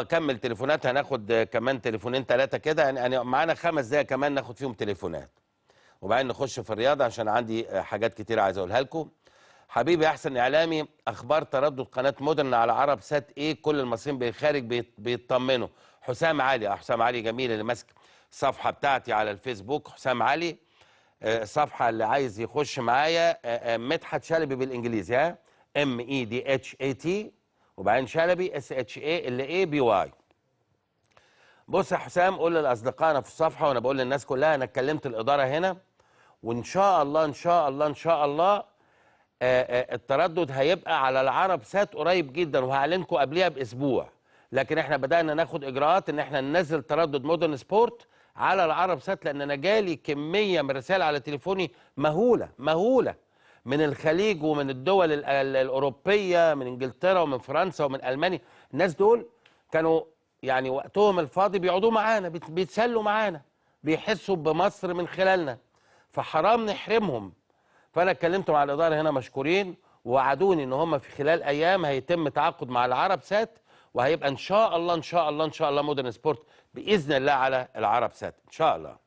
كمل تليفونات، هناخد كمان تليفونين ثلاثه كده، يعني معانا 5 دقايق كمان ناخد فيهم تليفونات، وبعدين نخش في الرياضه عشان عندي حاجات كتير عايز اقولها لكم. حبيبي احسن اعلامي، اخبار تردد قناه مودرن على عرب سات ايه؟ كل المصريين بالخارج بيطمنوا. حسام علي، حسام علي جميل اللي ماسك الصفحه بتاعتي على الفيسبوك، حسام علي. الصفحه اللي عايز يخش معايا مدحت شلبي بالانجليزي، ها، MEDHAT وبعدين شلبي SHALABY. بص يا حسام، قول لاصدقائنا في الصفحه، وانا بقول للناس كلها، انا اتكلمت الاداره هنا، وان شاء الله ان شاء الله ان شاء الله التردد هيبقى على العرب سات قريب جدا، وهعلنكم قبليها باسبوع. لكن احنا بدانا ناخد اجراءات ان احنا ننزل تردد مودرن سبورت على العرب سات، لان انا جالي كميه من الرسائل على تليفوني مهوله مهوله من الخليج ومن الدول الاوروبيه، من انجلترا ومن فرنسا ومن المانيا. الناس دول كانوا يعني وقتهم الفاضي بيقعدوا معانا، بيتسلوا معانا، بيحسوا بمصر من خلالنا، فحرام نحرمهم. فانا اتكلمت مع الاداره هنا مشكورين، ووعدوني ان هم في خلال ايام هيتم تعاقد مع العرب سات، وهيبقى ان شاء الله ان شاء الله ان شاء الله مودرن سبورت باذن الله على العرب سات ان شاء الله.